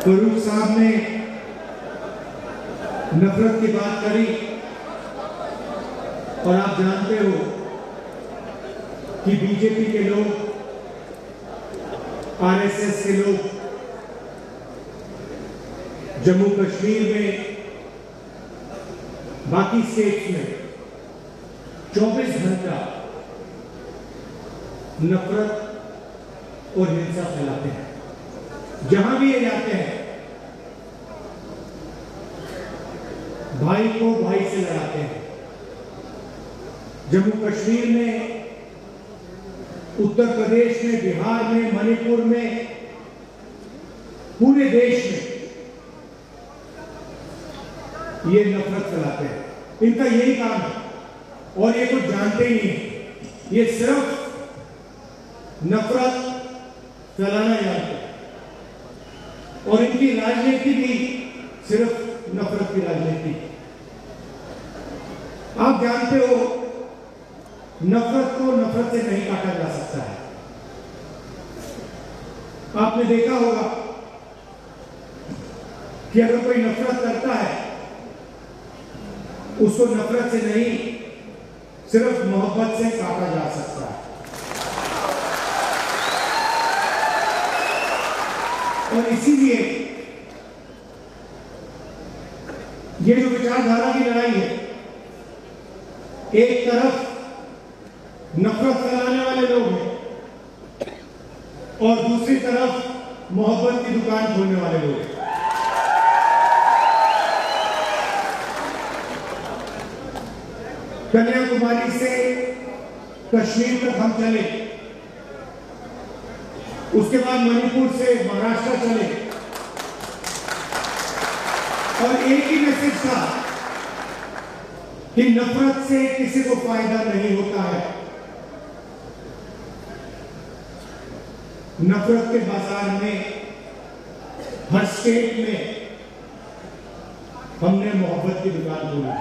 फरूक साहब ने नफरत की बात करी और आप जानते हो कि बीजेपी के लोग, आरएसएस के लोग जम्मू कश्मीर में, बाकी स्टेट्स में 24 घंटा नफरत और हिंसा फैलाते हैं। जहां भी ये जाते हैं भाई को भाई से लड़ाते हैं। जम्मू कश्मीर में, उत्तर प्रदेश में, बिहार में, मणिपुर में, पूरे देश में ये नफरत फैलाते हैं। इनका यही काम है और ये कुछ जानते ही नहीं। ये सिर्फ नफरत फैलाना जानते हैं और इनकी राजनीति भी सिर्फ नफरत की राजनीति। आप जानते हो नफरत को नफरत से नहीं काटा जा सकता है। आपने देखा होगा कि अगर कोई नफरत करता है उसको नफरत से नहीं, सिर्फ मोहब्बत से काटा जा सकता है। और इसीलिए ये जो विचारधारा की लड़ाई है, एक तरफ नफरत फैलाने वाले लोग हैं और दूसरी तरफ मोहब्बत की दुकान खोलने वाले लोग हैं। कन्याकुमारी से कश्मीर तक हम चले, उसके बाद मणिपुर से महाराष्ट्र चले और एक ही मैसेज था कि नफरत से किसी को फायदा नहीं होता है। नफरत के बाजार में, हर स्टेट में हमने मोहब्बत की दुकान खोली।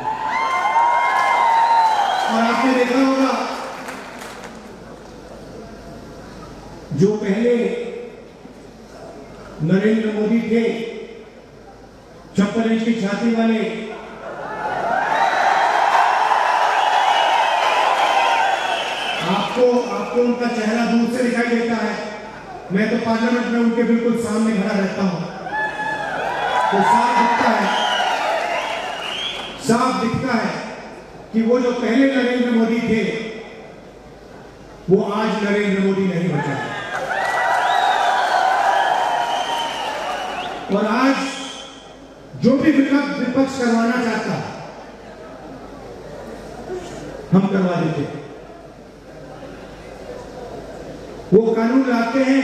और आपने देखा होगा जो पहले नरेंद्र मोदी थे, 56 इंच की छाती वाले, आपको उनका चेहरा दूर से दिखाई देता है। मैं तो पार्लियामेंट में उनके बिल्कुल सामने खड़ा रहता हूं, तो साफ दिखता है कि वो जो पहले नरेंद्र मोदी थे वो आज नरेंद्र मोदी नहीं बचा। और आज जो भी विपक्ष करवाना चाहता है हम करवा देते। वो कानून लाते हैं,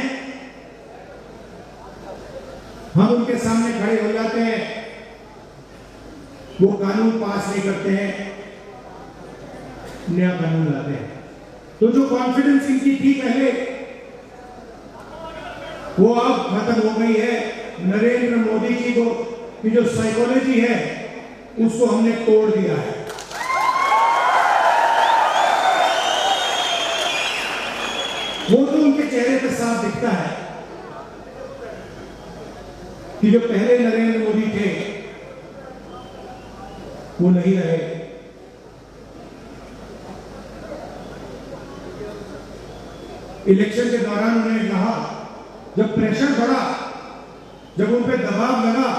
हम उनके सामने खड़े हो जाते हैं, वो कानून पास नहीं करते हैं, नया कानून लाते हैं। तो जो कॉन्फिडेंस इनकी थी पहले, वो अब खत्म हो गई है। नरेंद्र मोदी की जो साइकोलॉजी है उसको हमने तोड़ दिया है। वो तो उनके चेहरे पर साफ दिखता है कि जो पहले नरेंद्र मोदी थे वो नहीं रहे। इलेक्शन के दौरान उन्होंने कहा, जब प्रेशर बढ़ा, जब उन पे दबाव लगा,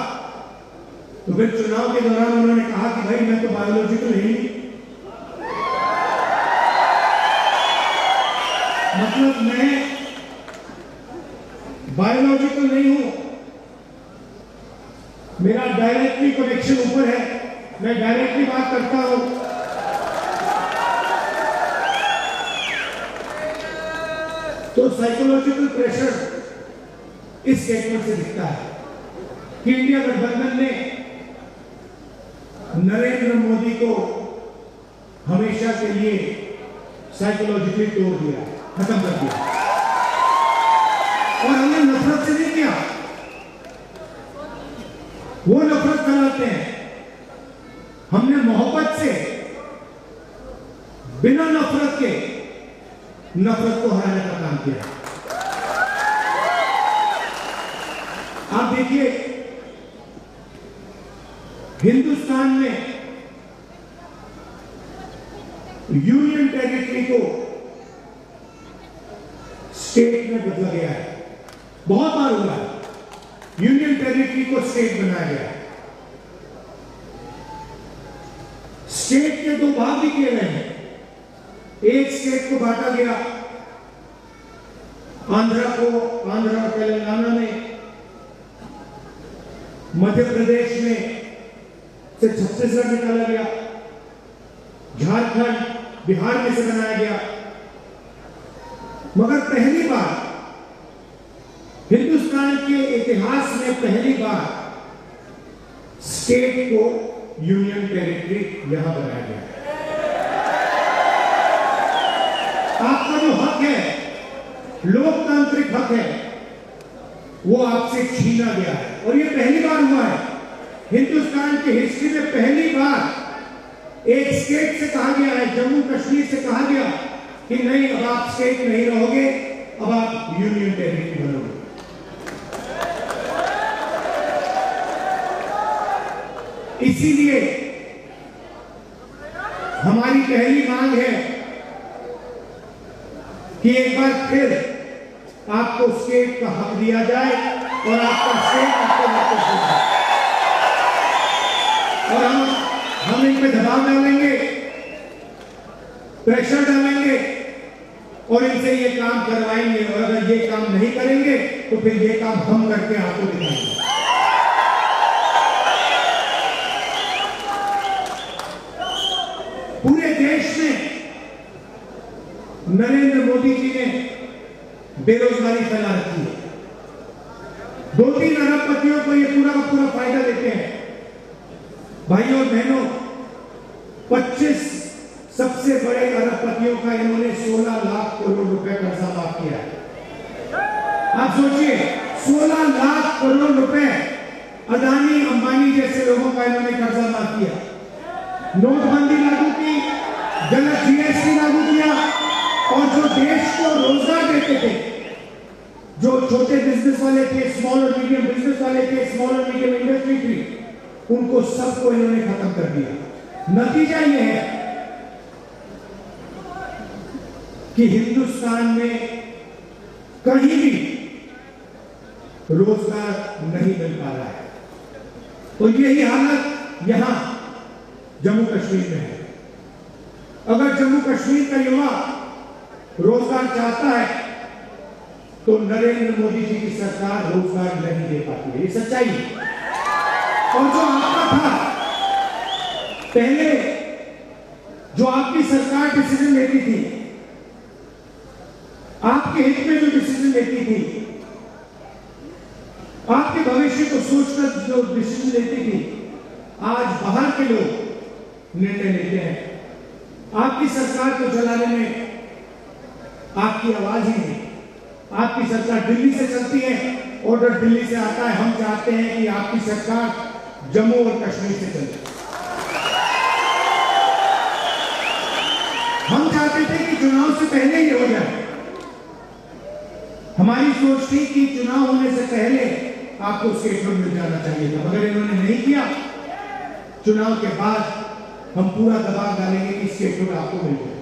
तो फिर चुनाव के दौरान उन्होंने कहा कि भाई मैं तो बायोलॉजिकल नहीं, मतलब मैं बायोलॉजिकल नहीं हूं, मेरा डायरेक्टली कनेक्शन ऊपर है, मैं डायरेक्टली बात करता हूं। तो साइकोलॉजिकल प्रेशर इस स्टेटमेंट से दिखता है कि इंडिया गठबंधन ने नरेंद्र मोदी को हमेशा के लिए साइकोलॉजिकली तोड़ दिया, खत्म कर दिया। और हमने नफरत से नहीं किया, वो नफरत फैलाते हैं, हमने मोहब्बत से, बिना नफरत के नफरत को हराने का काम किया। आप देखिए हिंदुस्तान में यूनियन टेरिटरी को स्टेट में बदला गया है। बहुत बार हुआ है, यूनियन टेरिटरी को स्टेट बनाया गया है। स्टेट के दो भाग भी किए गए हैं। एक स्टेट को बांटा गया, आंध्र और तेलंगाना में, मध्य प्रदेश में से छत्तीसगढ़ निकाला गया, झारखंड बिहार में से बनाया गया। मगर पहली बार हिंदुस्तान के इतिहास में पहली बार स्टेट को यूनियन टेरिटरी यहां बनाया गया। आपका जो हक है, लोकतांत्रिक हक है, वो आपसे छीना गया है। और ये पहली बार हुआ है हिंदुस्तान की हिस्ट्री में, पहली बार एक स्टेट से कहा गया है, जम्मू कश्मीर से कहा गया कि नहीं, अब आप स्टेट नहीं रहोगे, अब आप यूनियन टेरिटरी बनोगे। इसीलिए हमारी पहली मांग है कि एक बार फिर आपको स्टेट का हक दिया जाए और आपका स्टेट आपको वापस दिया जाए। और हम इन पे दबाव डालेंगे, प्रेशर डालेंगे और इनसे ये काम करवाएंगे। और अगर ये काम नहीं करेंगे तो फिर ये काम हम करके आपको दिखाएंगे। पूरे देश में नरेंद्र मोदी जी ने बेरोजगारी फैला रखी है। 2-3 अरबपतियों को ये पूरा का पूरा फायदा देते हैं। भाइयों और बहनों, 25 सबसे बड़े अरबपतियों का इन्होंने 16 लाख करोड़ रुपए कर्जा माफ किया है। आप सोचिए, 16 लाख करोड़ रुपए अदानी अंबानी जैसे लोगों का इन्होंने कर्जा माफ किया। नोटबंदी लागू की, गलत जीएसटी लागू किया और जो देश को रोजगार देते थे, जो छोटे बिजनेस वाले थे, स्मॉल और मीडियम बिजनेस वाले थे, स्मॉल और मीडियम इंडस्ट्री थी, उनको सबको इन्होंने खत्म कर दिया। नतीजा यह है कि हिंदुस्तान में कहीं भी रोजगार नहीं मिल पा रहा है। तो यही हालत यहां जम्मू कश्मीर में है। अगर जम्मू कश्मीर का युवा रोजगार चाहता है तो नरेंद्र मोदी जी की सरकार रोजगार नहीं दे पाती है, ये सच्चाई है। और जो आपका था पहले, जो आपकी सरकार डिसीजन लेती थी, आपके हित में जो डिसीजन लेती थी, आपके भविष्य को सोचकर जो डिसीजन लेती थी, आज बाहर के लोग निर्णय लेते हैं। आपकी सरकार को चलाने में आपकी आवाज ही नहीं। आपकी सरकार दिल्ली से चलती है, ऑर्डर दिल्ली से आता है। हम चाहते हैं कि आपकी सरकार जम्मू और कश्मीर से चले। हम चाहते थे कि चुनाव से पहले ही हो जाए। हमारी सोच थी कि चुनाव होने से पहले आपको स्टेटमेंट मिल जाना चाहिए था, मगर इन्होंने नहीं किया। चुनाव के बाद हम पूरा दबाव डालेंगे कि स्टेटमेंट आपको मिल जाए।